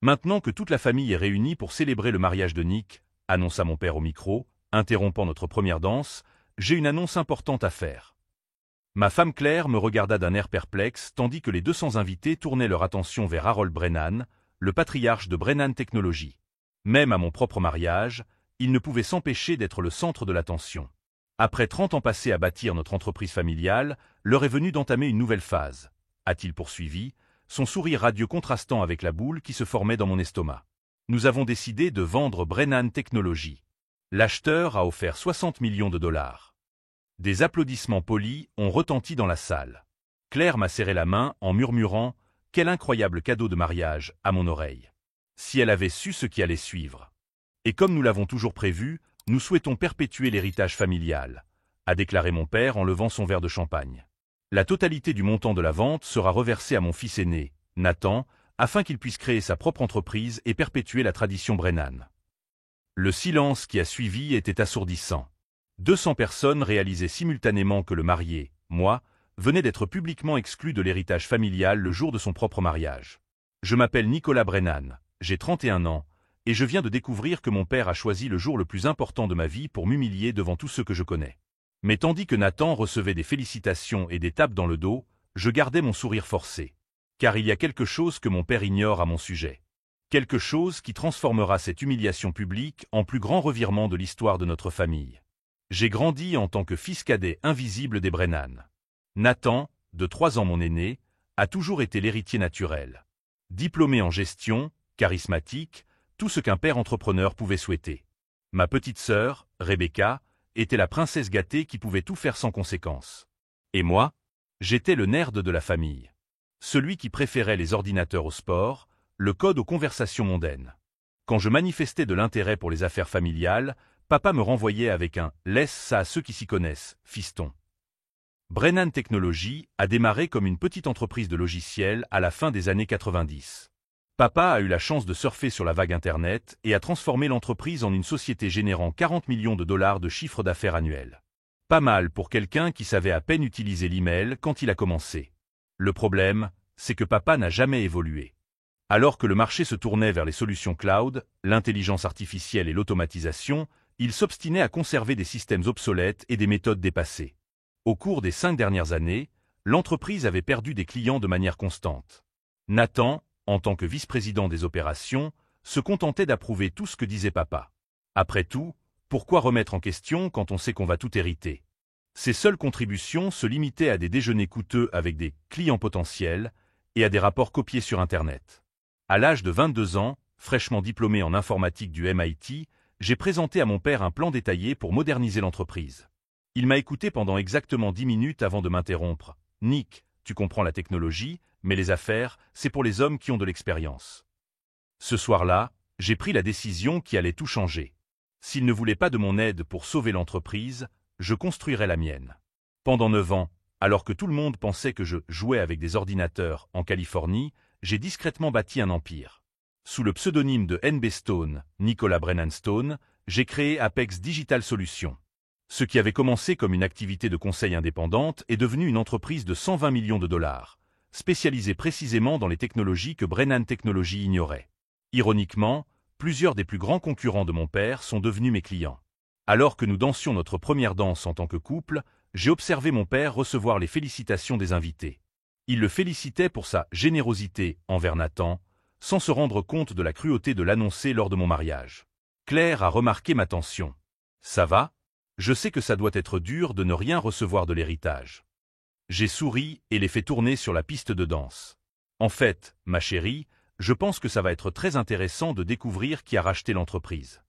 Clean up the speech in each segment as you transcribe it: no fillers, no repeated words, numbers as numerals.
Maintenant que toute la famille est réunie pour célébrer le mariage de Nick, annonça mon père au micro, interrompant notre première danse, j'ai une annonce importante à faire. Ma femme Claire me regarda d'un air perplexe tandis que les 200 invités tournaient leur attention vers Harold Brennan, le patriarche de Brennan Technologies. Même à mon propre mariage, il ne pouvait s'empêcher d'être le centre de l'attention. Après 30 ans passés à bâtir notre entreprise familiale, l'heure est venue d'entamer une nouvelle phase, a-t-il poursuivi, son sourire radieux contrastant avec la boule qui se formait dans mon estomac. Nous avons décidé de vendre Brennan Technologies. L'acheteur a offert 60 millions de dollars. Des applaudissements polis ont retenti dans la salle. Claire m'a serré la main en murmurant « Quel incroyable cadeau de mariage » à mon oreille. Si elle avait su ce qui allait suivre. Et comme nous l'avons toujours prévu, nous souhaitons perpétuer l'héritage familial, a déclaré mon père en levant son verre de champagne. La totalité du montant de la vente sera reversée à mon fils aîné, Nathan, afin qu'il puisse créer sa propre entreprise et perpétuer la tradition Brennan. Le silence qui a suivi était assourdissant. 200 personnes réalisaient simultanément que le marié, moi, venait d'être publiquement exclu de l'héritage familial le jour de son propre mariage. Je m'appelle Nicolas Brennan, j'ai 31 ans, et je viens de découvrir que mon père a choisi le jour le plus important de ma vie pour m'humilier devant tous ceux que je connais. Mais tandis que Nathan recevait des félicitations et des tapes dans le dos, je gardais mon sourire forcé. Car il y a quelque chose que mon père ignore à mon sujet. Quelque chose qui transformera cette humiliation publique en plus grand revirement de l'histoire de notre famille. J'ai grandi en tant que fils cadet invisible des Brennan. Nathan, de 3 ans mon aîné, a toujours été l'héritier naturel. Diplômé en gestion, charismatique, tout ce qu'un père entrepreneur pouvait souhaiter. Ma petite sœur, Rebecca, était la princesse gâtée qui pouvait tout faire sans conséquence. Et moi, j'étais le nerd de la famille. Celui qui préférait les ordinateurs au sport, le code aux conversations mondaines. Quand je manifestais de l'intérêt pour les affaires familiales, papa me renvoyait avec un « laisse ça à ceux qui s'y connaissent, fiston ». Brennan Technologies a démarré comme une petite entreprise de logiciels à la fin des années 90. Papa a eu la chance de surfer sur la vague Internet et a transformé l'entreprise en une société générant 40 millions de dollars de chiffre d'affaires annuel. Pas mal pour quelqu'un qui savait à peine utiliser l'email quand il a commencé. Le problème, c'est que papa n'a jamais évolué. Alors que le marché se tournait vers les solutions cloud, l'intelligence artificielle et l'automatisation, il s'obstinait à conserver des systèmes obsolètes et des méthodes dépassées. Au cours des 5 dernières années, l'entreprise avait perdu des clients de manière constante. Nathan, en tant que vice-président des opérations, se contentait d'approuver tout ce que disait papa. Après tout, pourquoi remettre en question quand on sait qu'on va tout hériter? Ses seules contributions se limitaient à des déjeuners coûteux avec des clients potentiels et à des rapports copiés sur Internet. À l'âge de 22 ans, fraîchement diplômé en informatique du MIT, j'ai présenté à mon père un plan détaillé pour moderniser l'entreprise. Il m'a écouté pendant exactement 10 minutes avant de m'interrompre. « Nick, tu comprends la technologie, mais les affaires, c'est pour les hommes qui ont de l'expérience. » Ce soir-là, j'ai pris la décision qui allait tout changer. S'il ne voulait pas de mon aide pour sauver l'entreprise, je construirais la mienne. Pendant 9 ans, alors que tout le monde pensait que je jouais avec des ordinateurs en Californie, j'ai discrètement bâti un empire. Sous le pseudonyme de NB Stone, Nicolas Brennan Stone, j'ai créé Apex Digital Solutions. Ce qui avait commencé comme une activité de conseil indépendante est devenu une entreprise de 120 millions de dollars, spécialisée précisément dans les technologies que Brennan Technologies ignorait. Ironiquement, plusieurs des plus grands concurrents de mon père sont devenus mes clients. Alors que nous dansions notre première danse en tant que couple, j'ai observé mon père recevoir les félicitations des invités. Il le félicitait pour sa générosité envers Nathan, sans se rendre compte de la cruauté de l'annoncer lors de mon mariage. Claire a remarqué ma tension. « Ça va ? Je sais que ça doit être dur de ne rien recevoir de l'héritage. » J'ai souri et les fait tourner sur la piste de danse. « En fait, ma chérie, je pense que ça va être très intéressant de découvrir qui a racheté l'entreprise.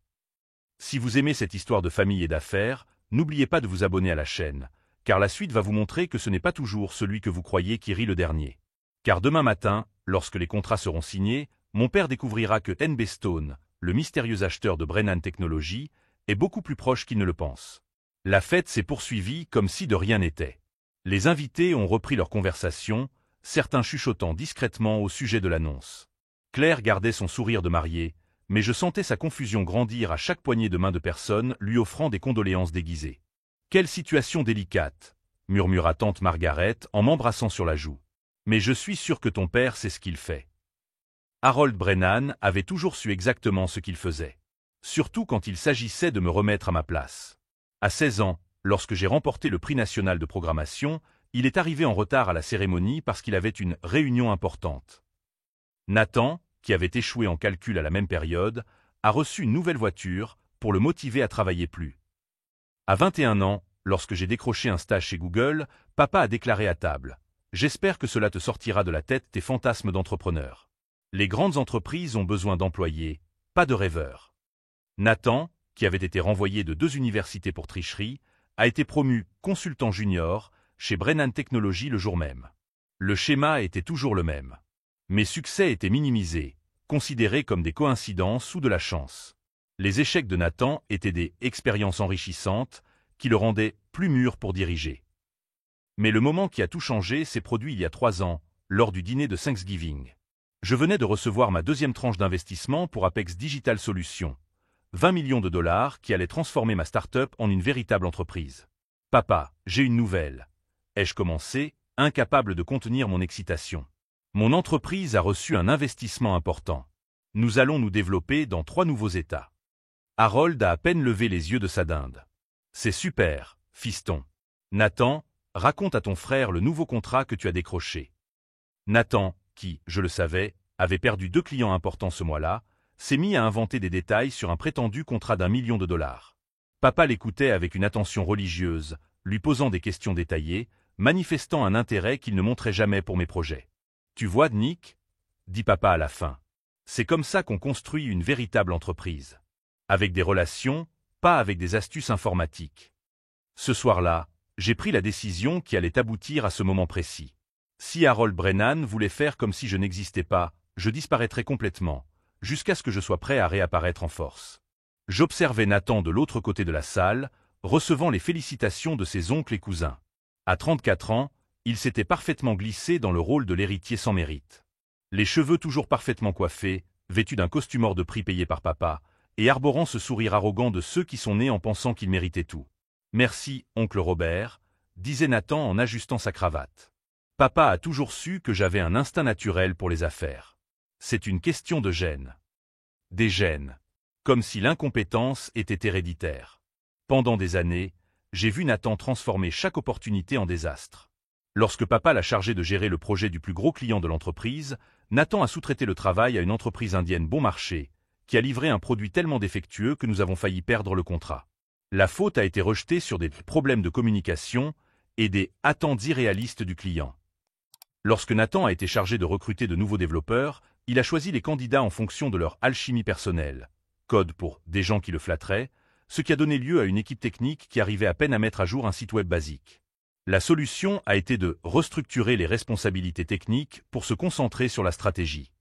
Si vous aimez cette histoire de famille et d'affaires, n'oubliez pas de vous abonner à la chaîne, car la suite va vous montrer que ce n'est pas toujours celui que vous croyez qui rit le dernier. Car demain matin, lorsque les contrats seront signés, mon père découvrira que NB Stone, le mystérieux acheteur de Brennan Technologies, est beaucoup plus proche qu'il ne le pense. » La fête s'est poursuivie comme si de rien n'était. Les invités ont repris leur conversation, certains chuchotant discrètement au sujet de l'annonce. Claire gardait son sourire de mariée, mais je sentais sa confusion grandir à chaque poignée de main de personnes lui offrant des condoléances déguisées. « Quelle situation délicate !» murmura tante Margaret en m'embrassant sur la joue. « Mais je suis sûr que ton père sait ce qu'il fait. » Harold Brennan avait toujours su exactement ce qu'il faisait. Surtout quand il s'agissait de me remettre à ma place. À 16 ans, lorsque j'ai remporté le prix national de programmation, il est arrivé en retard à la cérémonie parce qu'il avait une réunion importante. Nathan, qui avait échoué en calcul à la même période, a reçu une nouvelle voiture pour le motiver à travailler plus. À 21 ans, lorsque j'ai décroché un stage chez Google, papa a déclaré à table « J'espère que cela te sortira de la tête tes fantasmes d'entrepreneur. Les grandes entreprises ont besoin d'employés, pas de rêveurs. » Nathan, qui avait été renvoyé de 2 universités pour tricherie, a été promu consultant junior chez Brennan Technologies le jour même. Le schéma était toujours le même. Mes succès étaient minimisés, considérés comme des coïncidences ou de la chance. Les échecs de Nathan étaient des expériences enrichissantes qui le rendaient plus mûr pour diriger. Mais le moment qui a tout changé s'est produit il y a 3 ans, lors du dîner de Thanksgiving. Je venais de recevoir ma 2e tranche d'investissement pour Apex Digital Solutions. 20 millions de dollars qui allaient transformer ma start-up en une véritable entreprise. « Papa, j'ai une nouvelle. » ai-je commencé, incapable de contenir mon excitation. Mon entreprise a reçu un investissement important. Nous allons nous développer dans 3 nouveaux États. Harold a à peine levé les yeux de sa dinde. « C'est super, fiston. Nathan, raconte à ton frère le nouveau contrat que tu as décroché. » Nathan, qui, je le savais, avait perdu 2 clients importants ce mois-là, s'est mis à inventer des détails sur un prétendu contrat d'1 million de dollars. Papa l'écoutait avec une attention religieuse, lui posant des questions détaillées, manifestant un intérêt qu'il ne montrait jamais pour mes projets. « Tu vois, Nick ?» dit papa à la fin. « C'est comme ça qu'on construit une véritable entreprise. Avec des relations, pas avec des astuces informatiques. » Ce soir-là, j'ai pris la décision qui allait aboutir à ce moment précis. Si Harold Brennan voulait faire comme si je n'existais pas, je disparaîtrais complètement, jusqu'à ce que je sois prêt à réapparaître en force. J'observais Nathan de l'autre côté de la salle, recevant les félicitations de ses oncles et cousins. À 34 ans, il s'était parfaitement glissé dans le rôle de l'héritier sans mérite. Les cheveux toujours parfaitement coiffés, vêtu d'un costume hors de prix payé par papa, et arborant ce sourire arrogant de ceux qui sont nés en pensant qu'ils méritaient tout. « Merci, oncle Robert », disait Nathan en ajustant sa cravate. Papa a toujours su que j'avais un instinct naturel pour les affaires. C'est une question de gènes. Des gènes. Comme si l'incompétence était héréditaire. Pendant des années, j'ai vu Nathan transformer chaque opportunité en désastre. Lorsque papa l'a chargé de gérer le projet du plus gros client de l'entreprise, Nathan a sous-traité le travail à une entreprise indienne bon marché, qui a livré un produit tellement défectueux que nous avons failli perdre le contrat. La faute a été rejetée sur des problèmes de communication et des attentes irréalistes du client. Lorsque Nathan a été chargé de recruter de nouveaux développeurs, il a choisi les candidats en fonction de leur alchimie personnelle, code pour des gens qui le flatteraient, ce qui a donné lieu à une équipe technique qui arrivait à peine à mettre à jour un site web basique. La solution a été de restructurer les responsabilités techniques pour se concentrer sur la stratégie.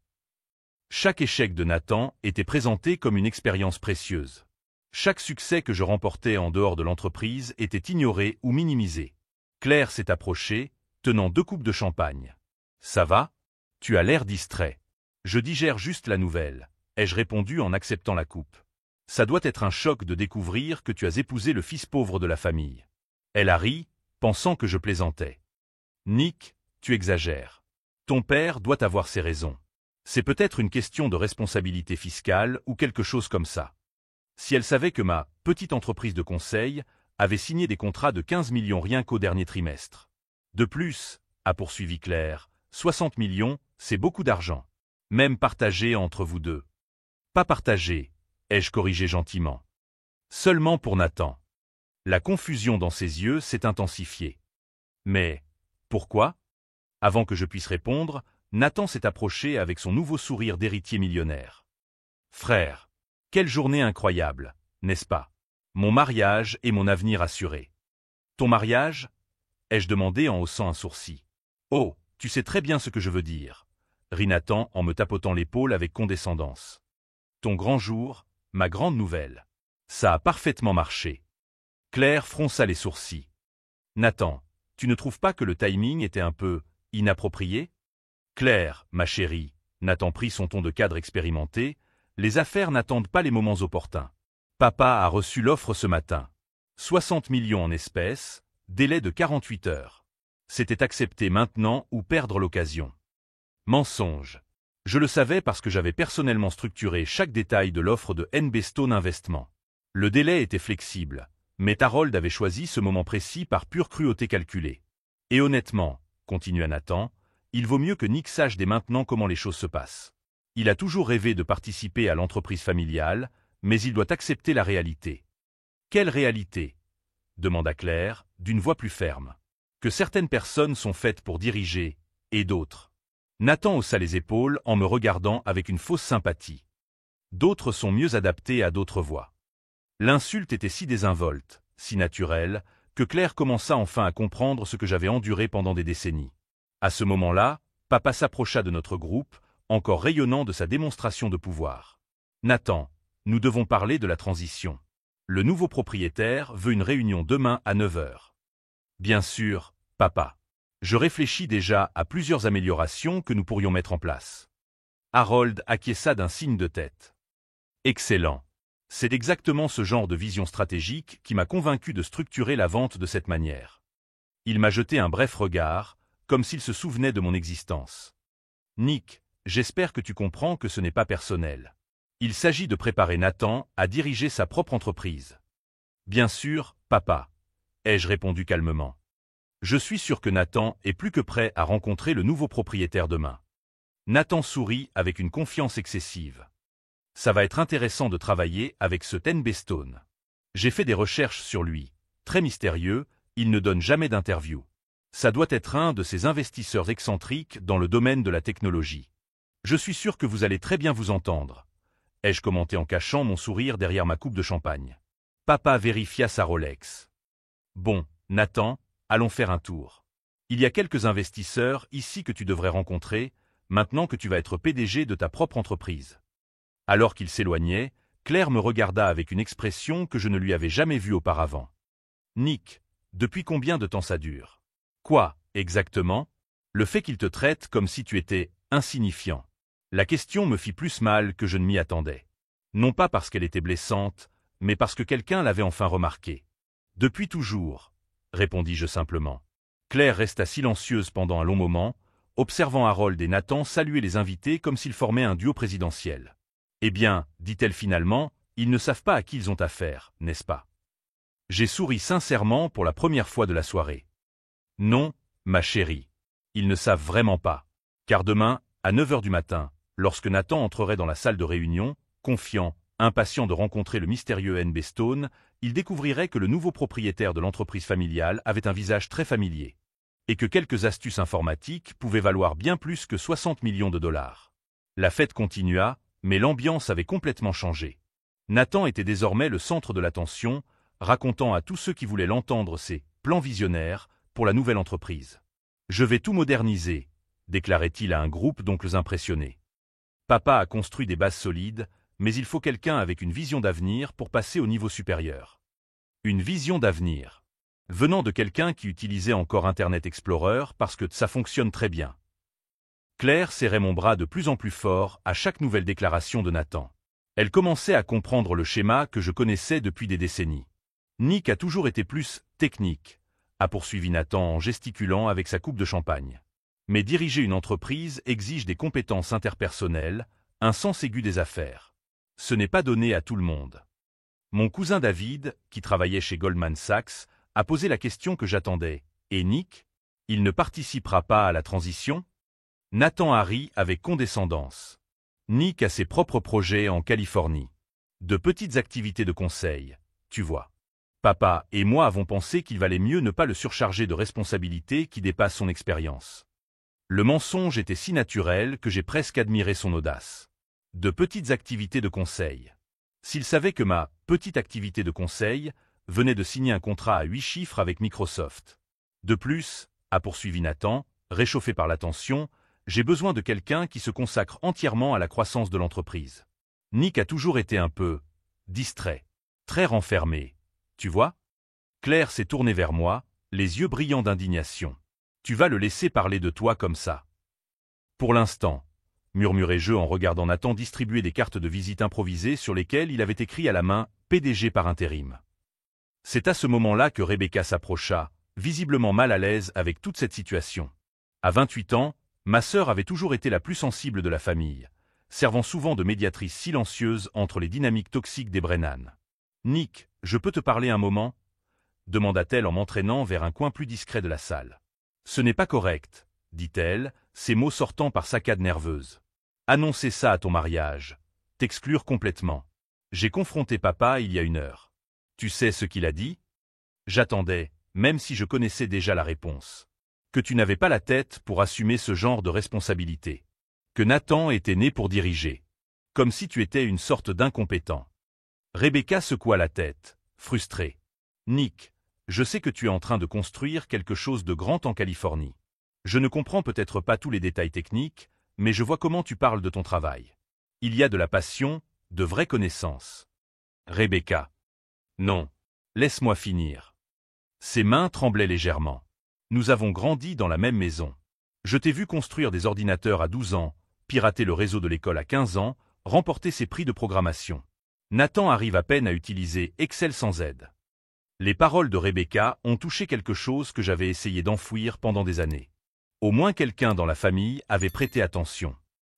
Chaque échec de Nathan était présenté comme une expérience précieuse. Chaque succès que je remportais en dehors de l'entreprise était ignoré ou minimisé. Claire s'est approchée, tenant 2 coupes de champagne. « Ça va ? Tu as l'air distrait. »« Je digère juste la nouvelle, » ai-je répondu en acceptant la coupe. « Ça doit être un choc de découvrir que tu as épousé le fils pauvre de la famille. » Elle a ri, pensant que je plaisantais. « Nick, tu exagères. Ton père doit avoir ses raisons. C'est peut-être une question de responsabilité fiscale ou quelque chose comme ça. » Si elle savait que ma petite entreprise de conseil avait signé des contrats de 15 millions rien qu'au dernier trimestre. De plus, a poursuivi Claire, 60 millions, c'est beaucoup d'argent. Même partagé entre vous deux. Pas partagé, ai-je corrigé gentiment. Seulement pour Nathan. La confusion dans ses yeux s'est intensifiée. Mais, pourquoi? Avant que je puisse répondre, Nathan s'est approché avec son nouveau sourire d'héritier millionnaire. Frère, quelle journée incroyable, n'est-ce pas? Mon mariage et mon avenir assuré. Ton mariage? Ai-je demandé en haussant un sourcil. Oh, tu sais très bien ce que je veux dire, rit Nathan en me tapotant l'épaule avec condescendance. Ton grand jour, ma grande nouvelle. Ça a parfaitement marché. Claire fronça les sourcils. Nathan, tu ne trouves pas que le timing était un peu inapproprié? Claire, ma chérie, Nathan prit son ton de cadre expérimenté, les affaires n'attendent pas les moments opportuns. Papa a reçu l'offre ce matin. 60 millions en espèces, délai de 48 heures. C'était accepter maintenant ou perdre l'occasion. Mensonge. Je le savais parce que j'avais personnellement structuré chaque détail de l'offre de NB Stone Investment. Le délai était flexible, mais Harold avait choisi ce moment précis par pure cruauté calculée. Et honnêtement, continua Nathan, il vaut mieux que Nick sache dès maintenant comment les choses se passent. Il a toujours rêvé de participer à l'entreprise familiale, mais il doit accepter la réalité. Quelle réalité? Demanda Claire, d'une voix plus ferme. Que certaines personnes sont faites pour diriger, et d'autres. Nathan haussa les épaules en me regardant avec une fausse sympathie. D'autres sont mieux adaptés à d'autres voies. L'insulte était si désinvolte, si naturelle, que Claire commença enfin à comprendre ce que j'avais enduré pendant des décennies. À ce moment-là, papa s'approcha de notre groupe, encore rayonnant de sa démonstration de pouvoir. Nathan, nous devons parler de la transition. Le nouveau propriétaire veut une réunion demain à 9 h. Bien sûr, papa. Je réfléchis déjà à plusieurs améliorations que nous pourrions mettre en place. Harold acquiesça d'un signe de tête. Excellent. C'est exactement ce genre de vision stratégique qui m'a convaincu de structurer la vente de cette manière. Il m'a jeté un bref regard, comme s'il se souvenait de mon existence. Nick, j'espère que tu comprends que ce n'est pas personnel. Il s'agit de préparer Nathan à diriger sa propre entreprise. Bien sûr, papa, ai-je répondu calmement. Je suis sûr que Nathan est plus que prêt à rencontrer le nouveau propriétaire demain. Nathan sourit avec une confiance excessive. Ça va être intéressant de travailler avec ce NB Stone. J'ai fait des recherches sur lui. Très mystérieux, il ne donne jamais d'interview. Ça doit être un de ces investisseurs excentriques dans le domaine de la technologie. Je suis sûr que vous allez très bien vous entendre. Ai-je commenté en cachant mon sourire derrière ma coupe de champagne. Papa vérifia sa Rolex. Bon, Nathan, allons faire un tour. Il y a quelques investisseurs ici que tu devrais rencontrer, maintenant que tu vas être PDG de ta propre entreprise. Alors qu'il s'éloignait, Claire me regarda avec une expression que je ne lui avais jamais vue auparavant. Nick, depuis combien de temps ça dure? Quoi, exactement? Le fait qu'il te traite comme si tu étais insignifiant. La question me fit plus mal que je ne m'y attendais. Non pas parce qu'elle était blessante, mais parce que quelqu'un l'avait enfin remarqué. Depuis toujours, répondis-je simplement. Claire resta silencieuse pendant un long moment, observant Harold et Nathan saluer les invités comme s'ils formaient un duo présidentiel. Eh bien, dit-elle finalement, ils ne savent pas à qui ils ont affaire, n'est-ce pas? J'ai souri sincèrement pour la première fois de la soirée. Non, ma chérie. Ils ne savent vraiment pas. Car demain, à 9 h du matin, lorsque Nathan entrerait dans la salle de réunion, confiant, impatient de rencontrer le mystérieux NB Stone, il découvrirait que le nouveau propriétaire de l'entreprise familiale avait un visage très familier. Et que quelques astuces informatiques pouvaient valoir bien plus que 60 millions de dollars. La fête continua, mais l'ambiance avait complètement changé. Nathan était désormais le centre de l'attention, racontant à tous ceux qui voulaient l'entendre ses plans visionnaires pour la nouvelle entreprise. « Je vais tout moderniser », déclarait-il à un groupe d'oncles impressionnés. Papa a construit des bases solides, mais il faut quelqu'un avec une vision d'avenir pour passer au niveau supérieur. Une vision d'avenir. Venant de quelqu'un qui utilisait encore Internet Explorer parce que ça fonctionne très bien. Claire serrait mon bras de plus en plus fort à chaque nouvelle déclaration de Nathan. Elle commençait à comprendre le schéma que je connaissais depuis des décennies. Nick a toujours été plus technique, a poursuivi Nathan en gesticulant avec sa coupe de champagne. Mais diriger une entreprise exige des compétences interpersonnelles, un sens aigu des affaires. Ce n'est pas donné à tout le monde. Mon cousin David, qui travaillait chez Goldman Sachs, a posé la question que j'attendais. Et Nick? Il ne participera pas à la transition? Nathan a ri avec condescendance. Nick a ses propres projets en Californie. De petites activités de conseil, tu vois. Papa et moi avons pensé qu'il valait mieux ne pas le surcharger de responsabilités qui dépassent son expérience. Le mensonge était si naturel que j'ai presque admiré son audace. De petites activités de conseil. S'il savait que ma petite activité de conseil venait de signer un contrat à 8 chiffres avec Microsoft. De plus, a poursuivi Nathan, réchauffé par l'attention, j'ai besoin de quelqu'un qui se consacre entièrement à la croissance de l'entreprise. Nick a toujours été un peu distrait, très renfermé, tu vois? Claire s'est tournée vers moi, les yeux brillants d'indignation. Tu vas le laisser parler de toi comme ça? Pour l'instant, murmurai-je en regardant Nathan distribuer des cartes de visite improvisées sur lesquelles il avait écrit à la main « PDG par intérim ». C'est à ce moment-là que Rebecca s'approcha, visiblement mal à l'aise avec toute cette situation. À 28 ans, Ma sœur avait toujours été la plus sensible de la famille, servant souvent de médiatrice silencieuse entre les dynamiques toxiques des Brennan. « Nick, je peux te parler un moment ?» demanda-t-elle en m'entraînant vers un coin plus discret de la salle. « Ce n'est pas correct, » dit-elle, ses mots sortant par saccades nerveuses. « Annoncer ça à ton mariage. T'exclure complètement. J'ai confronté papa il y a 1 heure. Tu sais ce qu'il a dit ? J'attendais, même si je connaissais déjà la réponse. Que tu n'avais pas la tête pour assumer ce genre de responsabilité. Que Nathan était né pour diriger. Comme si tu étais une sorte d'incompétent. » Rebecca secoua la tête, frustrée. « Nick, je sais que tu es en train de construire quelque chose de grand en Californie. Je ne comprends peut-être pas tous les détails techniques, mais je vois comment tu parles de ton travail. Il y a de la passion, de vraies connaissances. » Rebecca. « Non. Laisse-moi finir. » Ses mains tremblaient légèrement. « Nous avons grandi dans la même maison. Je t'ai vu construire des ordinateurs à 12 ans, pirater le réseau de l'école à 15 ans, remporter ses prix de programmation. Nathan arrive à peine à utiliser Excel sans aide. » Les paroles de Rebecca ont touché quelque chose que j'avais essayé d'enfouir pendant des années. Au moins quelqu'un dans la famille avait prêté attention.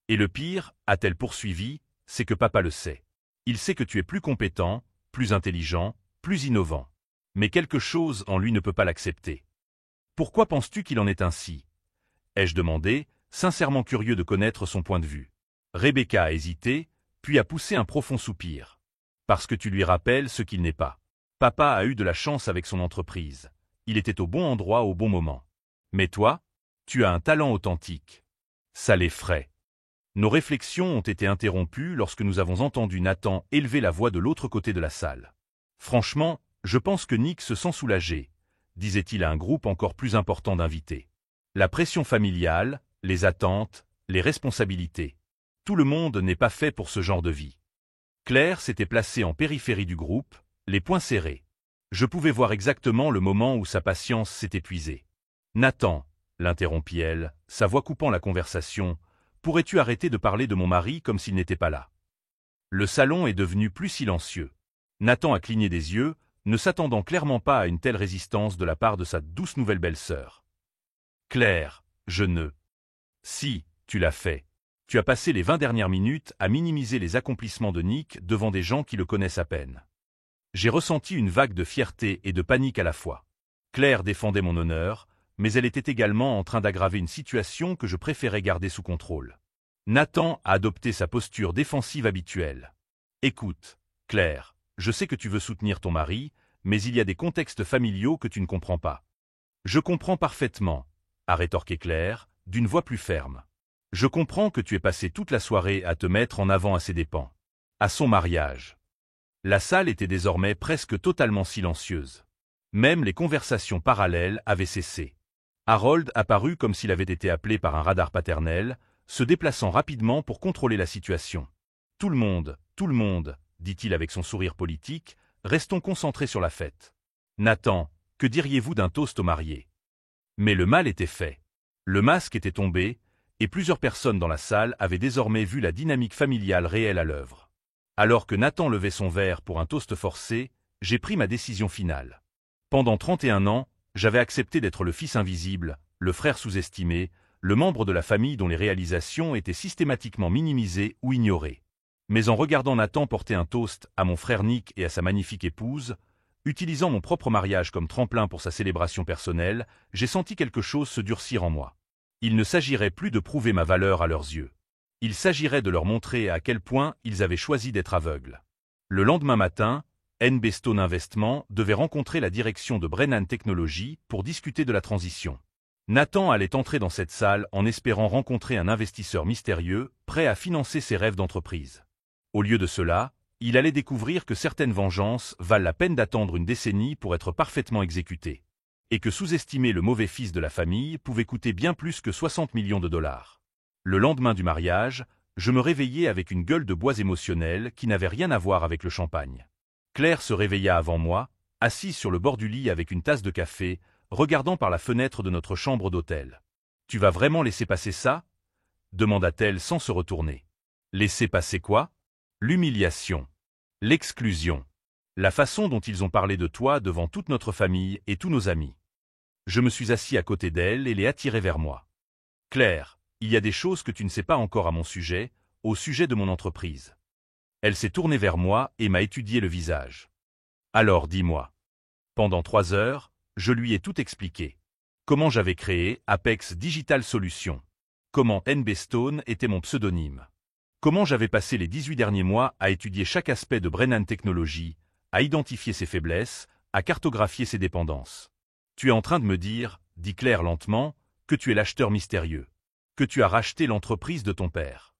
Et le pire, a-t-elle poursuivi, c'est que papa le sait. Il sait que tu es plus compétent, plus intelligent, plus innovant. Mais quelque chose en lui ne peut pas l'accepter. Pourquoi penses-tu qu'il en est ainsi ? Ai-je demandé, sincèrement curieux de connaître son point de vue. Rebecca a hésité, puis a poussé un profond soupir. Parce que tu lui rappelles ce qu'il n'est pas. Papa a eu de la chance avec son entreprise. Il était au bon endroit au bon moment. Mais toi, tu as un talent authentique. Ça l'effraie. Nos réflexions ont été interrompues lorsque nous avons entendu Nathan élever la voix de l'autre côté de la salle. Franchement, je pense que Nick se sent soulagé, disait-il à un groupe encore plus important d'invités. La pression familiale, les attentes, les responsabilités. Tout le monde n'est pas fait pour ce genre de vie. Claire s'était placée en périphérie du groupe, les poings serrés. Je pouvais voir exactement le moment où sa patience s'est épuisée. « Nathan, » l'interrompit-elle, sa voix coupant la conversation, « pourrais-tu arrêter de parler de mon mari comme s'il n'était pas là ?» Le salon est devenu plus silencieux. Nathan a cligné des yeux, ne s'attendant clairement pas à une telle résistance de la part de sa douce nouvelle belle-sœur. « Claire, je ne... » « Si, tu l'as fait. Tu as passé les 20 dernières minutes à minimiser les accomplissements de Nick devant des gens qui le connaissent à peine. » J'ai ressenti une vague de fierté et de panique à la fois. Claire défendait mon honneur, mais elle était également en train d'aggraver une situation que je préférais garder sous contrôle. Nathan a adopté sa posture défensive habituelle. « Écoute, Claire, je sais que tu veux soutenir ton mari, mais il y a des contextes familiaux que tu ne comprends pas. »« Je comprends parfaitement, » a rétorqué Claire, d'une voix plus ferme. « Je comprends que tu aies passé toute la soirée à te mettre en avant à ses dépens. À son mariage. » La salle était désormais presque totalement silencieuse. Même les conversations parallèles avaient cessé. Harold apparut comme s'il avait été appelé par un radar paternel, se déplaçant rapidement pour contrôler la situation. « Tout le monde, » dit-il avec son sourire politique, « restons concentrés sur la fête. Nathan, que diriez-vous d'un toast aux mariés ?» Mais le mal était fait. Le masque était tombé, et plusieurs personnes dans la salle avaient désormais vu la dynamique familiale réelle à l'œuvre. Alors que Nathan levait son verre pour un toast forcé, j'ai pris ma décision finale. Pendant 31 ans, j'avais accepté d'être le fils invisible, le frère sous-estimé, le membre de la famille dont les réalisations étaient systématiquement minimisées ou ignorées. Mais en regardant Nathan porter un toast à mon frère Nick et à sa magnifique épouse, utilisant mon propre mariage comme tremplin pour sa célébration personnelle, j'ai senti quelque chose se durcir en moi. Il ne s'agirait plus de prouver ma valeur à leurs yeux. Il s'agirait de leur montrer à quel point ils avaient choisi d'être aveugles. Le lendemain matin, NB Stone Investment devait rencontrer la direction de Brennan Technologies pour discuter de la transition. Nathan allait entrer dans cette salle en espérant rencontrer un investisseur mystérieux, prêt à financer ses rêves d'entreprise. Au lieu de cela, il allait découvrir que certaines vengeances valent la peine d'attendre une décennie pour être parfaitement exécutées. Et que sous-estimer le mauvais fils de la famille pouvait coûter bien plus que 60 millions de dollars. Le lendemain du mariage, je me réveillais avec une gueule de bois émotionnelle qui n'avait rien à voir avec le champagne. Claire se réveilla avant moi, assise sur le bord du lit avec une tasse de café, regardant par la fenêtre de notre chambre d'hôtel. « Tu vas vraiment laisser passer ça ?» demanda-t-elle sans se retourner. « Laisser passer quoi ?» L'humiliation. L'exclusion. La façon dont ils ont parlé de toi devant toute notre famille et tous nos amis. Je me suis assis à côté d'elle et l'ai attirée vers moi. « Claire, il y a des choses que tu ne sais pas encore à mon sujet, au sujet de mon entreprise. Elle s'est tournée vers moi et m'a étudié le visage. Alors dis-moi. Pendant 3 heures, je lui ai tout expliqué. Comment j'avais créé Apex Digital Solutions. Comment NB Stone était mon pseudonyme. Comment j'avais passé les 18 derniers mois à étudier chaque aspect de Brennan Technologies, à identifier ses faiblesses, à cartographier ses dépendances. Tu es en train de me dire, dit Claire lentement, que tu es l'acheteur mystérieux. Que tu as racheté l'entreprise de ton père.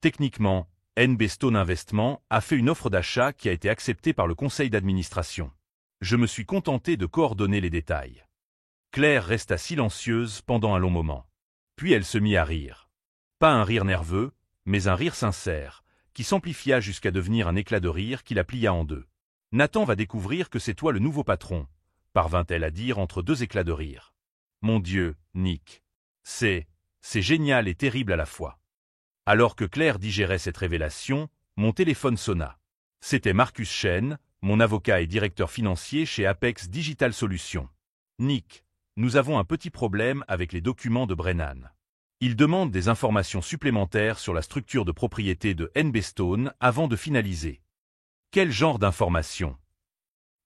Techniquement, NB Stone Investment a fait une offre d'achat qui a été acceptée par le conseil d'administration. Je me suis contenté de coordonner les détails. Claire resta silencieuse pendant un long moment. Puis elle se mit à rire. Pas un rire nerveux, mais un rire sincère, qui s'amplifia jusqu'à devenir un éclat de rire qui la plia en deux. Nathan va découvrir que c'est toi le nouveau patron, parvint-elle à dire entre 2 éclats de rire. Mon Dieu, Nick. C'est génial et terrible à la fois. Alors que Claire digérait cette révélation, mon téléphone sonna. C'était Marcus Chen, mon avocat et directeur financier chez Apex Digital Solutions. Nick, nous avons un petit problème avec les documents de Brennan. Il demande des informations supplémentaires sur la structure de propriété de NB Stone avant de finaliser. Quel genre d'informations?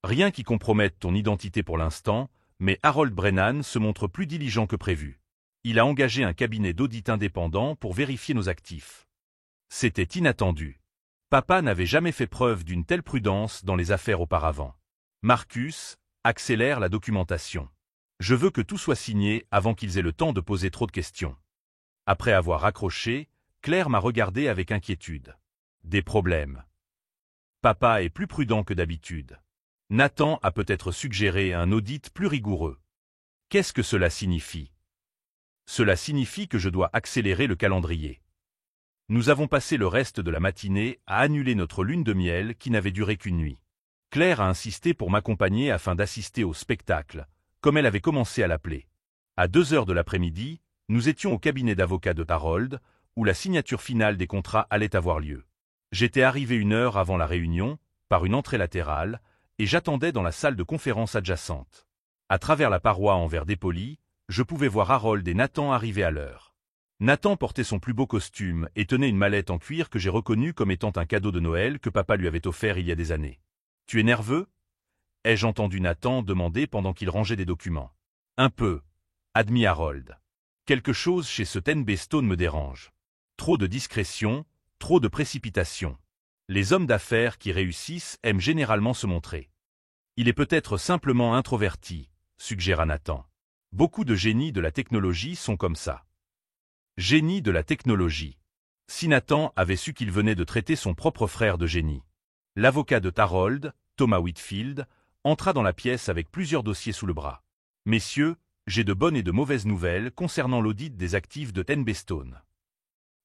Rien qui compromette ton identité pour l'instant, mais Harold Brennan se montre plus diligent que prévu. Il a engagé un cabinet d'audit indépendant pour vérifier nos actifs. C'était inattendu. Papa n'avait jamais fait preuve d'une telle prudence dans les affaires auparavant. Marcus, accélère la documentation. Je veux que tout soit signé avant qu'ils aient le temps de poser trop de questions. Après avoir raccroché, Claire m'a regardé avec inquiétude. Des problèmes. Papa est plus prudent que d'habitude. Nathan a peut-être suggéré un audit plus rigoureux. Qu'est-ce que cela signifie? Cela signifie que je dois accélérer le calendrier. Nous avons passé le reste de la matinée à annuler notre lune de miel qui n'avait duré qu'une nuit. Claire a insisté pour m'accompagner afin d'assister au spectacle, comme elle avait commencé à l'appeler. À 2 heures de l'après-midi, nous étions au cabinet d'avocat de Harold, où la signature finale des contrats allait avoir lieu. J'étais arrivé 1 heure avant la réunion, par une entrée latérale, et j'attendais dans la salle de conférence adjacente. À travers la paroi en verre dépoli, je pouvais voir Harold et Nathan arriver à l'heure. Nathan portait son plus beau costume et tenait une mallette en cuir que j'ai reconnue comme étant un cadeau de Noël que papa lui avait offert il y a des années. « Tu es nerveux » ai-je entendu Nathan demander pendant qu'il rangeait des documents. « Un peu » admit Harold. « Quelque chose chez ce NB Stone me dérange. Trop de discrétion, trop de précipitation. Les hommes d'affaires qui réussissent aiment généralement se montrer. Il est peut-être simplement introverti, suggéra Nathan. Beaucoup de génies de la technologie sont comme ça. Génie de la technologie. Si Nathan avait su qu'il venait de traiter son propre frère de génie. L'avocat de Harold, Thomas Whitfield, entra dans la pièce avec plusieurs dossiers sous le bras. Messieurs, j'ai de bonnes et de mauvaises nouvelles concernant l'audit des actifs de NB Stone.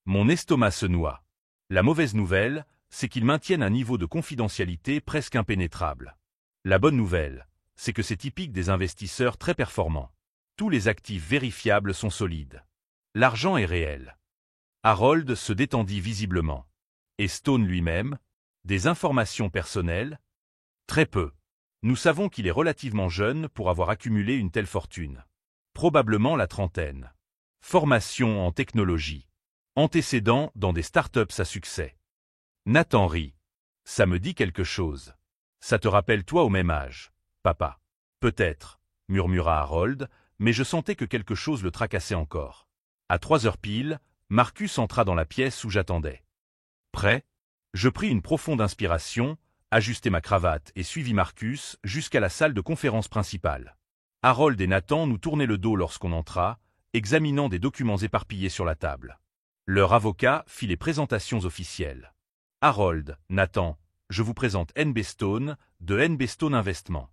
Mon estomac se noie. La mauvaise nouvelle, c'est qu'ils maintiennent un niveau de confidentialité presque impénétrable. La bonne nouvelle, c'est que c'est typique des investisseurs très performants. Tous les actifs vérifiables sont solides. L'argent est réel. Harold se détendit visiblement. Et Stone lui-même? Des informations personnelles? Très peu. Nous savons qu'il est relativement jeune pour avoir accumulé une telle fortune. Probablement la trentaine. Formation en technologie. Antécédents dans des startups à succès. Nathan rit. Ça me dit quelque chose. Ça te rappelle toi au même âge, papa. Peut-être, murmura Harold, mais je sentais que quelque chose le tracassait encore. À 3 heures pile, Marcus entra dans la pièce où j'attendais. Prêt? Je pris une profonde inspiration, ajustai ma cravate et suivis Marcus jusqu'à la salle de conférence principale. Harold et Nathan nous tournaient le dos lorsqu'on entra, examinant des documents éparpillés sur la table. Leur avocat fit les présentations officielles. Harold, Nathan, je vous présente NB Stone, de NB Stone Investment.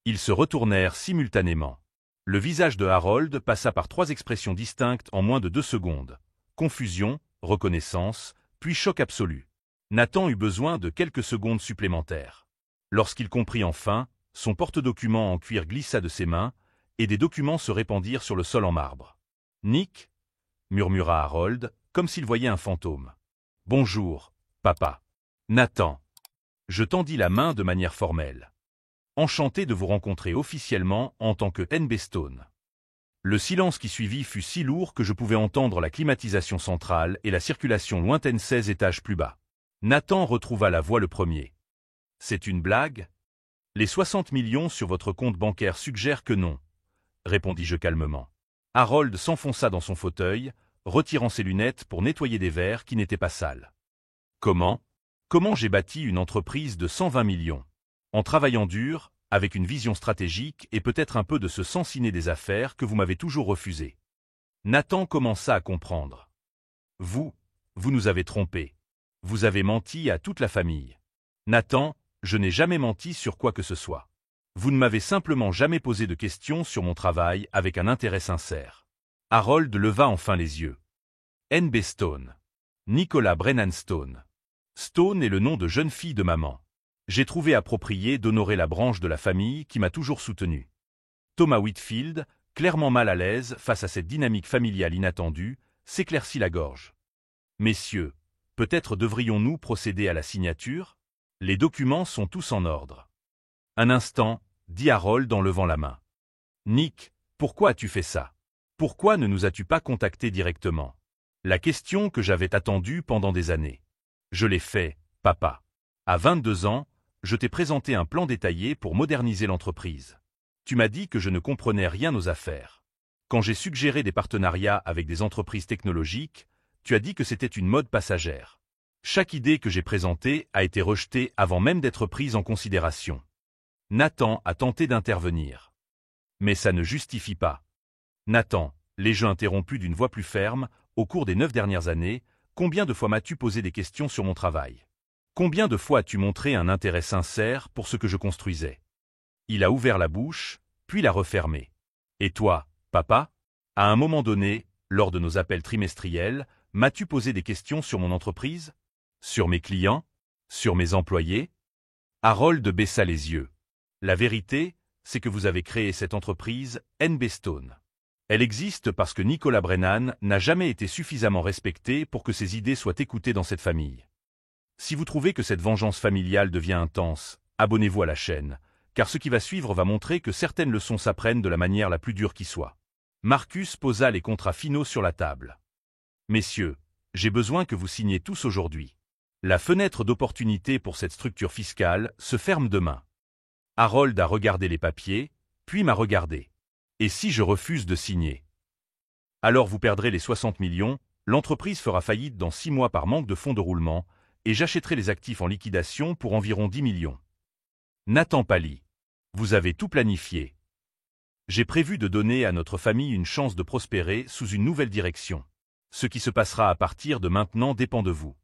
Ils se retournèrent simultanément. Le visage de Harold passa par 3 expressions distinctes en moins de 2 secondes. Confusion, reconnaissance, puis choc absolu. Nathan eut besoin de quelques secondes supplémentaires. Lorsqu'il comprit enfin, son porte-documents en cuir glissa de ses mains, et des documents se répandirent sur le sol en marbre. « Nick » murmura Harold, comme s'il voyait un fantôme. « Bonjour, papa. »« Nathan. » Je tendis la main de manière formelle. « Enchanté de vous rencontrer officiellement en tant que NB Stone. » Le silence qui suivit fut si lourd que je pouvais entendre la climatisation centrale et la circulation lointaine 16 étages plus bas. Nathan retrouva la voix le premier. « C'est une blague ? Les 60 millions sur votre compte bancaire suggèrent que non, » répondis-je calmement. Harold s'enfonça dans son fauteuil, retirant ses lunettes pour nettoyer des verres qui n'étaient pas sales. « Comment ? Comment j'ai bâti une entreprise de 120 millions ? En travaillant dur, avec une vision stratégique et peut-être un peu de ce sens inné des affaires que vous m'avez toujours refusé. » Nathan commença à comprendre. « Vous nous avez trompés. Vous avez menti à toute la famille. » Nathan, je n'ai jamais menti sur quoi que ce soit. Vous ne m'avez simplement jamais posé de questions sur mon travail avec un intérêt sincère. Harold leva enfin les yeux. N.B. Stone. Nicolas Brennan Stone. Stone est le nom de jeune fille de maman. J'ai trouvé approprié d'honorer la branche de la famille qui m'a toujours soutenu. Thomas Whitfield, clairement mal à l'aise face à cette dynamique familiale inattendue, s'éclaircit la gorge. Messieurs, peut-être devrions-nous procéder à la signature ? Les documents sont tous en ordre. Un instant, dit Harold en levant la main. Nick, pourquoi as-tu fait ça? Pourquoi ne nous as-tu pas contactés directement? La question que j'avais attendue pendant des années. Je l'ai fait, papa. À 22 ans, je t'ai présenté un plan détaillé pour moderniser l'entreprise. Tu m'as dit que je ne comprenais rien aux affaires. Quand j'ai suggéré des partenariats avec des entreprises technologiques, tu as dit que c'était une mode passagère. Chaque idée que j'ai présentée a été rejetée avant même d'être prise en considération. Nathan a tenté d'intervenir. Mais ça ne justifie pas. Nathan, l'ai-je interrompu d'une voix plus ferme, au cours des 9 dernières années, combien de fois m'as-tu posé des questions sur mon travail? Combien de fois as-tu montré un intérêt sincère pour ce que je construisais? Il a ouvert la bouche, puis l'a refermée. Et toi, papa? À un moment donné, lors de nos appels trimestriels, m'as-tu posé des questions sur mon entreprise? Sur mes clients? Sur mes employés? Harold baissa les yeux. La vérité, c'est que vous avez créé cette entreprise, N.B. Stone. Elle existe parce que Nicolas Brennan n'a jamais été suffisamment respecté pour que ses idées soient écoutées dans cette famille. Si vous trouvez que cette vengeance familiale devient intense, abonnez-vous à la chaîne, car ce qui va suivre va montrer que certaines leçons s'apprennent de la manière la plus dure qui soit. Marcus posa les contrats finaux sur la table. Messieurs, j'ai besoin que vous signiez tous aujourd'hui. La fenêtre d'opportunité pour cette structure fiscale se ferme demain. Harold a regardé les papiers, puis m'a regardé. Et si je refuse de signer? Alors vous perdrez les 60 millions, l'entreprise fera faillite dans 6 mois par manque de fonds de roulement, et j'achèterai les actifs en liquidation pour environ 10 millions. Nathan pâlit. Vous avez tout planifié. J'ai prévu de donner à notre famille une chance de prospérer sous une nouvelle direction. Ce qui se passera à partir de maintenant dépend de vous.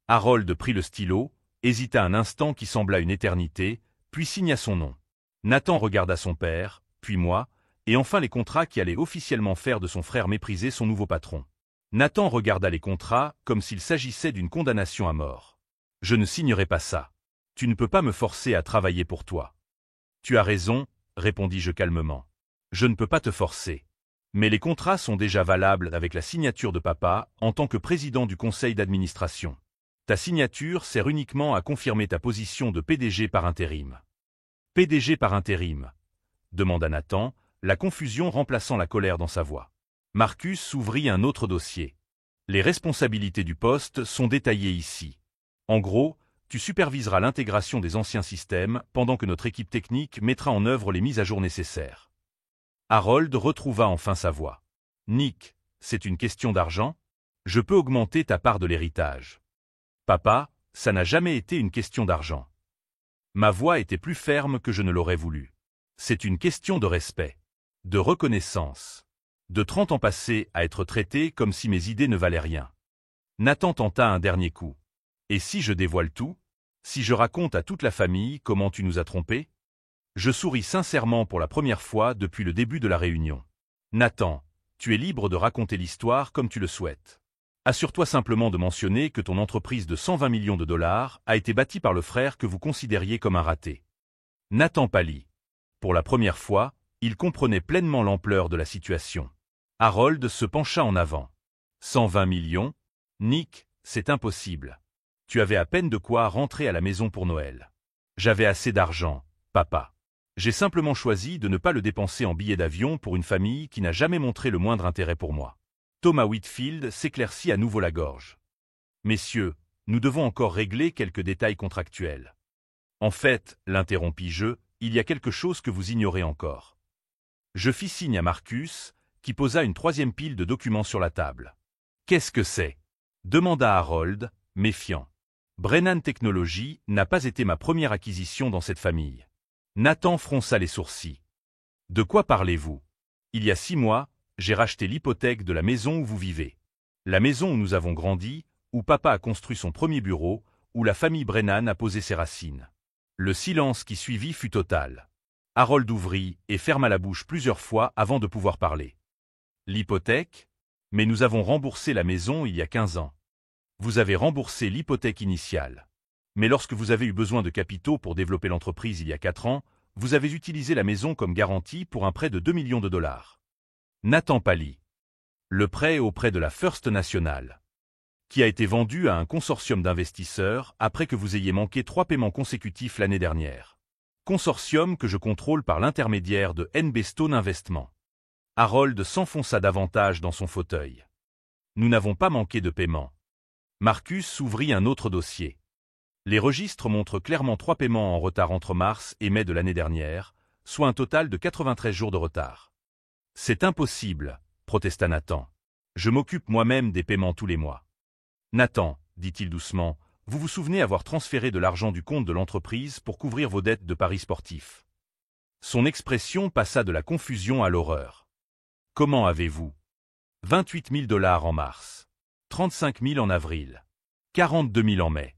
Harold prit le stylo, hésita un instant qui sembla une éternité, puis signa son nom. Nathan regarda son père, puis moi, et enfin les contrats qui allaient officiellement faire de son frère méprisé son nouveau patron. Nathan regarda les contrats comme s'il s'agissait d'une condamnation à mort. Je ne signerai pas ça. Tu ne peux pas me forcer à travailler pour toi. Tu as raison, répondis-je calmement. Je ne peux pas te forcer. Mais les contrats sont déjà valables avec la signature de papa en tant que président du conseil d'administration. Ta signature sert uniquement à confirmer ta position de PDG par intérim. PDG par intérim, demanda Nathan, la confusion remplaçant la colère dans sa voix. Marcus ouvrit un autre dossier. Les responsabilités du poste sont détaillées ici. En gros, tu superviseras l'intégration des anciens systèmes pendant que notre équipe technique mettra en œuvre les mises à jour nécessaires. Harold retrouva enfin sa voix. Nick, c'est une question d'argent? Je peux augmenter ta part de l'héritage. Papa, ça n'a jamais été une question d'argent. Ma voix était plus ferme que je ne l'aurais voulu. C'est une question de respect, de reconnaissance, de 30 ans passés à être traité comme si mes idées ne valaient rien. Nathan tenta un dernier coup. Et si je dévoile tout? Si je raconte à toute la famille comment tu nous as trompés? Je souris sincèrement pour la première fois depuis le début de la réunion. Nathan, tu es libre de raconter l'histoire comme tu le souhaites. Assure-toi simplement de mentionner que ton entreprise de 120 millions de dollars a été bâtie par le frère que vous considériez comme un raté. Nathan pâlit. Pour la première fois, il comprenait pleinement l'ampleur de la situation. Harold se pencha en avant. 120 millions? Nick, c'est impossible. Tu avais à peine de quoi rentrer à la maison pour Noël. J'avais assez d'argent, papa. J'ai simplement choisi de ne pas le dépenser en billets d'avion pour une famille qui n'a jamais montré le moindre intérêt pour moi. Thomas Whitfield s'éclaircit à nouveau la gorge. Messieurs, nous devons encore régler quelques détails contractuels. En fait, l'interrompis-je, il y a quelque chose que vous ignorez encore. Je fis signe à Marcus, qui posa une troisième pile de documents sur la table. Qu'est-ce que c'est? Demanda Harold, méfiant. Brennan Technologies n'a pas été ma première acquisition dans cette famille. Nathan fronça les sourcils. De quoi parlez-vous? Il y a 6 mois, j'ai racheté l'hypothèque de la maison où vous vivez. La maison où nous avons grandi, où papa a construit son premier bureau, où la famille Brennan a posé ses racines. Le silence qui suivit fut total. Harold ouvrit et ferma la bouche plusieurs fois avant de pouvoir parler. L'hypothèque? Mais nous avons remboursé la maison il y a 15 ans. Vous avez remboursé l'hypothèque initiale. Mais lorsque vous avez eu besoin de capitaux pour développer l'entreprise il y a 4 ans, vous avez utilisé la maison comme garantie pour un prêt de 2 millions de dollars. Nathan pâlit. Le prêt auprès de la First National, qui a été vendu à un consortium d'investisseurs après que vous ayez manqué 3 paiements consécutifs l'année dernière. Consortium que je contrôle par l'intermédiaire de NB Stone Investment. Harold s'enfonça davantage dans son fauteuil. Nous n'avons pas manqué de paiement. Marcus ouvrit un autre dossier. Les registres montrent clairement 3 paiements en retard entre mars et mai de l'année dernière, soit un total de 93 jours de retard. C'est impossible, protesta Nathan. Je m'occupe moi-même des paiements tous les mois. Nathan, dit-il doucement, vous vous souvenez avoir transféré de l'argent du compte de l'entreprise pour couvrir vos dettes de paris sportifs. Son expression passa de la confusion à l'horreur. Comment avez-vous? 28 000 dollars en mars. 35 000 en avril. 42 000 en mai.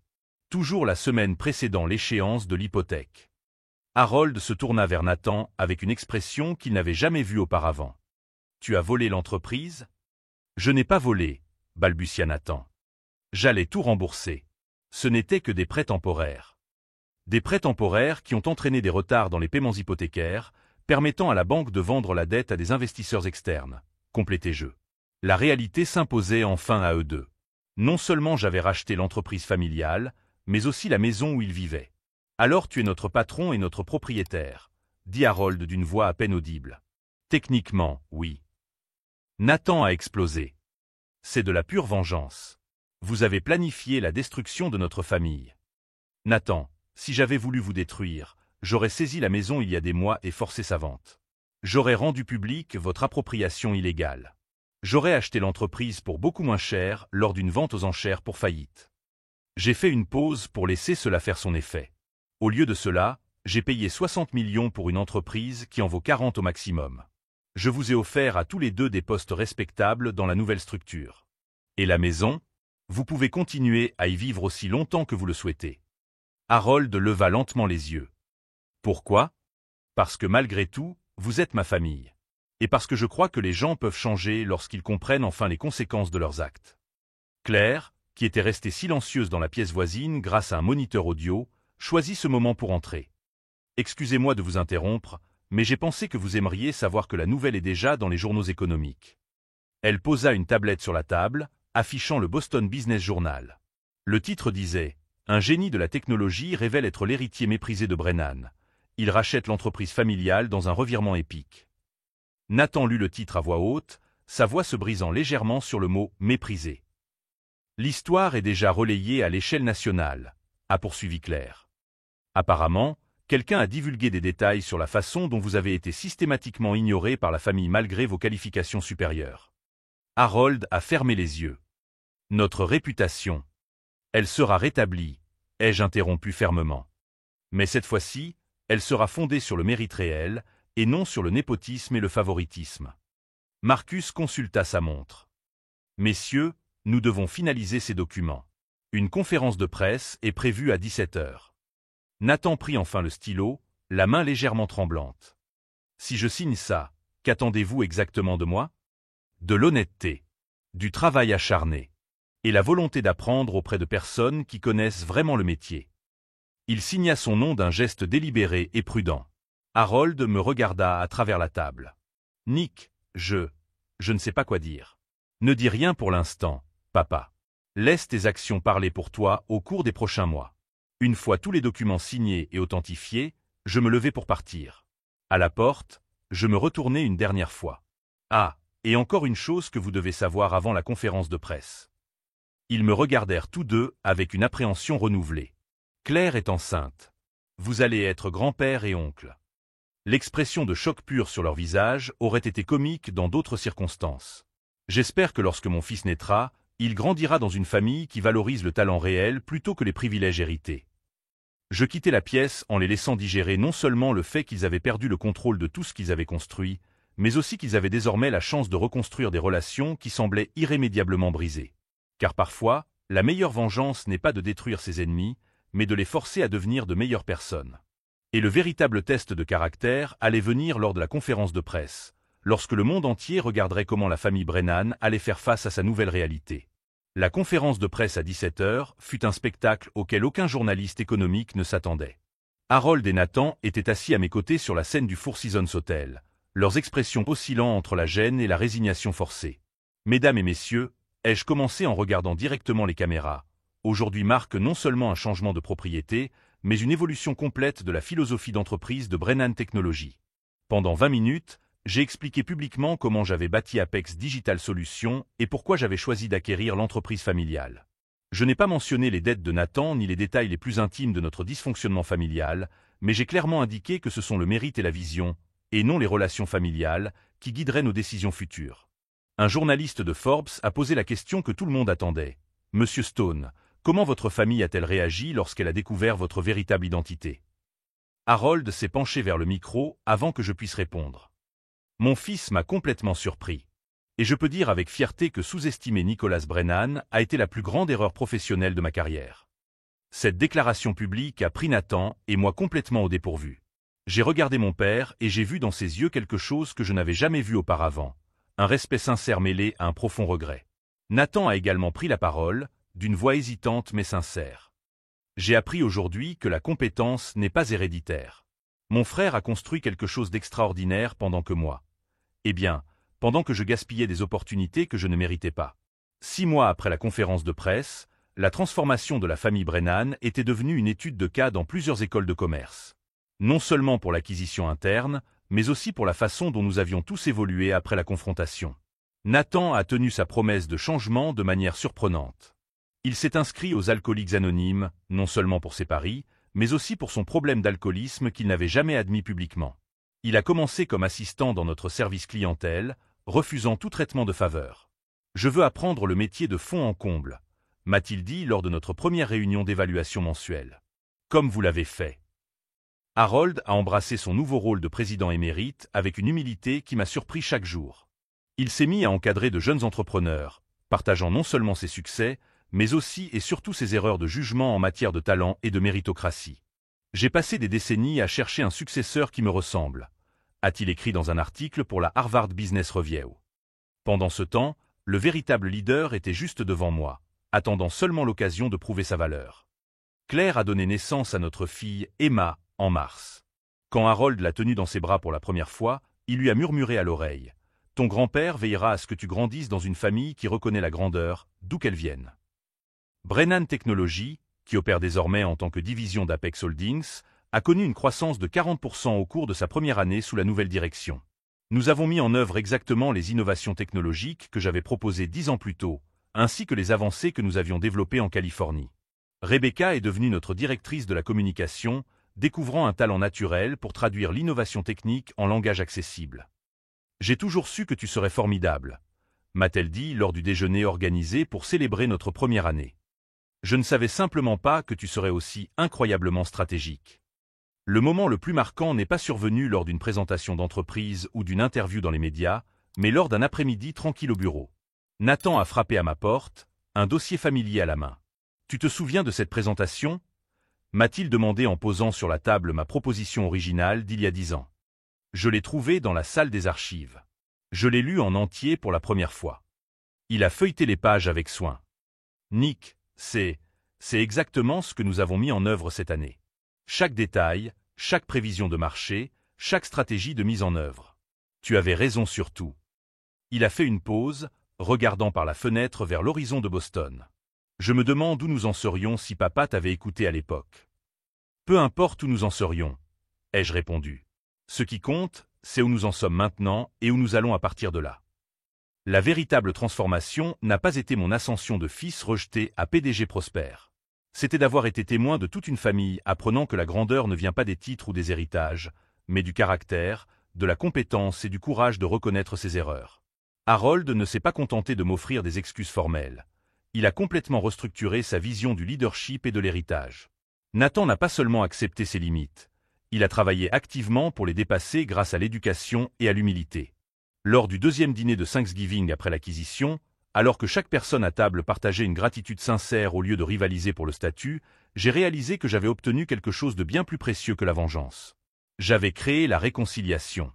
Toujours la semaine précédant l'échéance de l'hypothèque. Harold se tourna vers Nathan avec une expression qu'il n'avait jamais vue auparavant. Tu as volé l'entreprise? Je n'ai pas volé, balbutia Nathan. J'allais tout rembourser. Ce n'étaient que des prêts temporaires. Des prêts temporaires qui ont entraîné des retards dans les paiements hypothécaires, permettant à la banque de vendre la dette à des investisseurs externes, complétai-je. La réalité s'imposait enfin à eux deux. Non seulement j'avais racheté l'entreprise familiale, mais aussi la maison où ils vivaient. Alors tu es notre patron et notre propriétaire, dit Harold d'une voix à peine audible. Techniquement, oui. Nathan a explosé. C'est de la pure vengeance. Vous avez planifié la destruction de notre famille. Nathan, si j'avais voulu vous détruire, j'aurais saisi la maison il y a des mois et forcé sa vente. J'aurais rendu publique votre appropriation illégale. J'aurais acheté l'entreprise pour beaucoup moins cher lors d'une vente aux enchères pour faillite. J'ai fait une pause pour laisser cela faire son effet. Au lieu de cela, j'ai payé 60 millions pour une entreprise qui en vaut 40 au maximum. Je vous ai offert à tous les deux des postes respectables dans la nouvelle structure. Et la maison? Vous pouvez continuer à y vivre aussi longtemps que vous le souhaitez. Harold leva lentement les yeux. Pourquoi? Parce que malgré tout, vous êtes ma famille. Et parce que je crois que les gens peuvent changer lorsqu'ils comprennent enfin les conséquences de leurs actes. Claire, qui était restée silencieuse dans la pièce voisine grâce à un moniteur audio, choisit ce moment pour entrer. Excusez-moi de vous interrompre, mais j'ai pensé que vous aimeriez savoir que la nouvelle est déjà dans les journaux économiques. Elle posa une tablette sur la table, affichant le Boston Business Journal. Le titre disait « Un génie de la technologie révèle être l'héritier méprisé de Brennan. Il rachète l'entreprise familiale dans un revirement épique. » Nathan lut le titre à voix haute, sa voix se brisant légèrement sur le mot « méprisé ». L'histoire est déjà relayée à l'échelle nationale, a poursuivi Claire. Apparemment, quelqu'un a divulgué des détails sur la façon dont vous avez été systématiquement ignoré par la famille malgré vos qualifications supérieures. Harold a fermé les yeux. Notre réputation. Elle sera rétablie, ai-je interrompu fermement. Mais cette fois-ci, elle sera fondée sur le mérite réel, et non sur le népotisme et le favoritisme. Marcus consulta sa montre. Messieurs, nous devons finaliser ces documents. Une conférence de presse est prévue à 17 heures. Nathan prit enfin le stylo, la main légèrement tremblante. Si je signe ça, qu'attendez-vous exactement de moi? De l'honnêteté, du travail acharné, et la volonté d'apprendre auprès de personnes qui connaissent vraiment le métier. Il signa son nom d'un geste délibéré et prudent. Harold me regarda à travers la table. Nick, je ne sais pas quoi dire. Ne dis rien pour l'instant, papa. Laisse tes actions parler pour toi au cours des prochains mois. Une fois tous les documents signés et authentifiés, je me levai pour partir. À la porte, je me retournai une dernière fois. Ah, et encore une chose que vous devez savoir avant la conférence de presse. Ils me regardèrent tous deux avec une appréhension renouvelée. Claire est enceinte. Vous allez être grand-père et oncle. L'expression de choc pur sur leur visage aurait été comique dans d'autres circonstances. J'espère que lorsque mon fils naîtra, il grandira dans une famille qui valorise le talent réel plutôt que les privilèges hérités. Je quittai la pièce en les laissant digérer non seulement le fait qu'ils avaient perdu le contrôle de tout ce qu'ils avaient construit, mais aussi qu'ils avaient désormais la chance de reconstruire des relations qui semblaient irrémédiablement brisées. Car parfois, la meilleure vengeance n'est pas de détruire ses ennemis, mais de les forcer à devenir de meilleures personnes. Et le véritable test de caractère allait venir lors de la conférence de presse, lorsque le monde entier regarderait comment la famille Brennan allait faire face à sa nouvelle réalité. La conférence de presse à 17h fut un spectacle auquel aucun journaliste économique ne s'attendait. Harold et Nathan étaient assis à mes côtés sur la scène du Four Seasons Hotel, leurs expressions oscillant entre la gêne et la résignation forcée. « Mesdames et messieurs, ai-je commencé en regardant directement les caméras. Aujourd'hui marque non seulement un changement de propriété, mais une évolution complète de la philosophie d'entreprise de Brennan Technologies. Pendant 20 minutes, j'ai expliqué publiquement comment j'avais bâti Apex Digital Solutions et pourquoi j'avais choisi d'acquérir l'entreprise familiale. Je n'ai pas mentionné les dettes de Nathan ni les détails les plus intimes de notre dysfonctionnement familial, mais j'ai clairement indiqué que ce sont le mérite et la vision, et non les relations familiales, qui guideraient nos décisions futures. Un journaliste de Forbes a posé la question que tout le monde attendait. « Monsieur Stone, comment votre famille a-t-elle réagi lorsqu'elle a découvert votre véritable identité ?» Harold s'est penché vers le micro avant que je puisse répondre. Mon fils m'a complètement surpris. Et je peux dire avec fierté que sous-estimer Nicholas Brennan a été la plus grande erreur professionnelle de ma carrière. Cette déclaration publique a pris Nathan et moi complètement au dépourvu. J'ai regardé mon père et j'ai vu dans ses yeux quelque chose que je n'avais jamais vu auparavant, un respect sincère mêlé à un profond regret. Nathan a également pris la parole, d'une voix hésitante mais sincère. J'ai appris aujourd'hui que la compétence n'est pas héréditaire. Mon frère a construit quelque chose d'extraordinaire pendant que moi. Eh bien, pendant que je gaspillais des opportunités que je ne méritais pas. 6 mois après la conférence de presse, la transformation de la famille Brennan était devenue une étude de cas dans plusieurs écoles de commerce. Non seulement pour l'acquisition interne, mais aussi pour la façon dont nous avions tous évolué après la confrontation. Nathan a tenu sa promesse de changement de manière surprenante. Il s'est inscrit aux Alcooliques Anonymes, non seulement pour ses paris, mais aussi pour son problème d'alcoolisme qu'il n'avait jamais admis publiquement. Il a commencé comme assistant dans notre service clientèle, refusant tout traitement de faveur. « Je veux apprendre le métier de fond en comble », m'a-t-il dit lors de notre première réunion d'évaluation mensuelle. Comme vous l'avez fait. Harold a embrassé son nouveau rôle de président émérite avec une humilité qui m'a surpris chaque jour. Il s'est mis à encadrer de jeunes entrepreneurs, partageant non seulement ses succès, mais aussi et surtout ses erreurs de jugement en matière de talent et de méritocratie. J'ai passé des décennies à chercher un successeur qui me ressemble, a-t-il écrit dans un article pour la Harvard Business Review. Pendant ce temps, le véritable leader était juste devant moi, attendant seulement l'occasion de prouver sa valeur. Claire a donné naissance à notre fille, Emma, en mars. Quand Harold l'a tenue dans ses bras pour la première fois, il lui a murmuré à l'oreille « Ton grand-père veillera à ce que tu grandisses dans une famille qui reconnaît la grandeur, d'où qu'elle vienne. » Brennan Technologies, qui opère désormais en tant que division d'Apex Holdings, a connu une croissance de 40% au cours de sa première année sous la nouvelle direction. Nous avons mis en œuvre exactement les innovations technologiques que j'avais proposées 10 ans plus tôt, ainsi que les avancées que nous avions développées en Californie. Rebecca est devenue notre directrice de la communication, découvrant un talent naturel pour traduire l'innovation technique en langage accessible. « J'ai toujours su que tu serais formidable », m'a-t-elle dit lors du déjeuner organisé pour célébrer notre première année. Je ne savais simplement pas que tu serais aussi incroyablement stratégique. Le moment le plus marquant n'est pas survenu lors d'une présentation d'entreprise ou d'une interview dans les médias, mais lors d'un après-midi tranquille au bureau. Nathan a frappé à ma porte, un dossier familier à la main. « Tu te souviens de cette présentation ?» m'a-t-il demandé en posant sur la table ma proposition originale d'il y a 10 ans. Je l'ai trouvée dans la salle des archives. Je l'ai lue en entier pour la première fois. Il a feuilleté les pages avec soin. « Nick, c'est exactement ce que nous avons mis en œuvre cette année. Chaque détail, chaque prévision de marché, chaque stratégie de mise en œuvre. Tu avais raison sur tout. » Il a fait une pause, regardant par la fenêtre vers l'horizon de Boston. Je me demande où nous en serions si papa t'avait écouté à l'époque. Peu importe où nous en serions, ai-je répondu. Ce qui compte, c'est où nous en sommes maintenant et où nous allons à partir de là. La véritable transformation n'a pas été mon ascension de fils rejeté à PDG prospère. C'était d'avoir été témoin de toute une famille apprenant que la grandeur ne vient pas des titres ou des héritages, mais du caractère, de la compétence et du courage de reconnaître ses erreurs. Harold ne s'est pas contenté de m'offrir des excuses formelles. Il a complètement restructuré sa vision du leadership et de l'héritage. Nathan n'a pas seulement accepté ses limites. Il a travaillé activement pour les dépasser grâce à l'éducation et à l'humilité. Lors du deuxième dîner de Thanksgiving après l'acquisition, alors que chaque personne à table partageait une gratitude sincère au lieu de rivaliser pour le statut, j'ai réalisé que j'avais obtenu quelque chose de bien plus précieux que la vengeance. J'avais créé la réconciliation.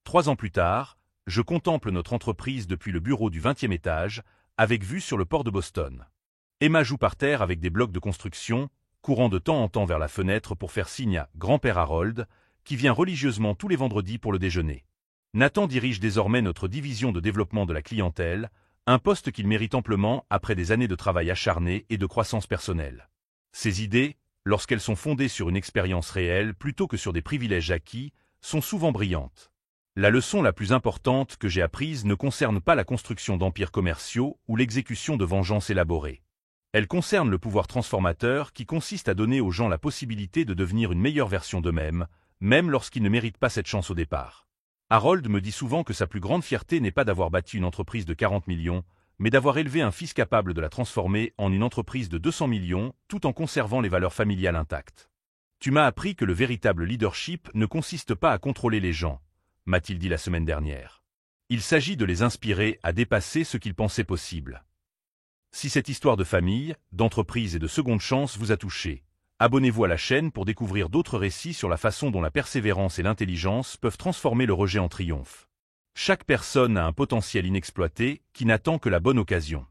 3 ans plus tard, je contemple notre entreprise depuis le bureau du 20e étage, avec vue sur le port de Boston. Emma joue par terre avec des blocs de construction, courant de temps en temps vers la fenêtre pour faire signe à grand-père Harold, qui vient religieusement tous les vendredis pour le déjeuner. Nathan dirige désormais notre division de développement de la clientèle, un poste qu'il mérite amplement après des années de travail acharné et de croissance personnelle. Ses idées, lorsqu'elles sont fondées sur une expérience réelle plutôt que sur des privilèges acquis, sont souvent brillantes. La leçon la plus importante que j'ai apprise ne concerne pas la construction d'empires commerciaux ou l'exécution de vengeances élaborées. Elle concerne le pouvoir transformateur qui consiste à donner aux gens la possibilité de devenir une meilleure version d'eux-mêmes, même lorsqu'ils ne méritent pas cette chance au départ. Harold me dit souvent que sa plus grande fierté n'est pas d'avoir bâti une entreprise de 40 millions, mais d'avoir élevé un fils capable de la transformer en une entreprise de 200 millions tout en conservant les valeurs familiales intactes. Tu m'as appris que le véritable leadership ne consiste pas à contrôler les gens, m'a-t-il dit la semaine dernière. Il s'agit de les inspirer à dépasser ce qu'ils pensaient possible. Si cette histoire de famille, d'entreprise et de seconde chance vous a touché, abonnez-vous à la chaîne pour découvrir d'autres récits sur la façon dont la persévérance et l'intelligence peuvent transformer le rejet en triomphe. Chaque personne a un potentiel inexploité qui n'attend que la bonne occasion.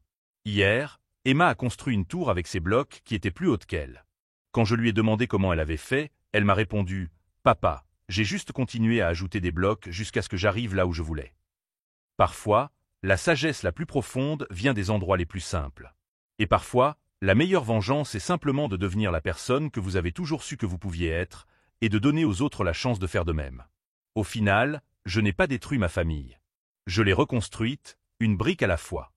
Hier, Emma a construit une tour avec ses blocs qui étaient plus hautes qu'elle. Quand je lui ai demandé comment elle avait fait, elle m'a répondu « Papa, j'ai juste continué à ajouter des blocs jusqu'à ce que j'arrive là où je voulais. » Parfois, la sagesse la plus profonde vient des endroits les plus simples. Et parfois, la meilleure vengeance est simplement de devenir la personne que vous avez toujours su que vous pouviez être, et de donner aux autres la chance de faire de même. Au final, je n'ai pas détruit ma famille. Je l'ai reconstruite, une brique à la fois.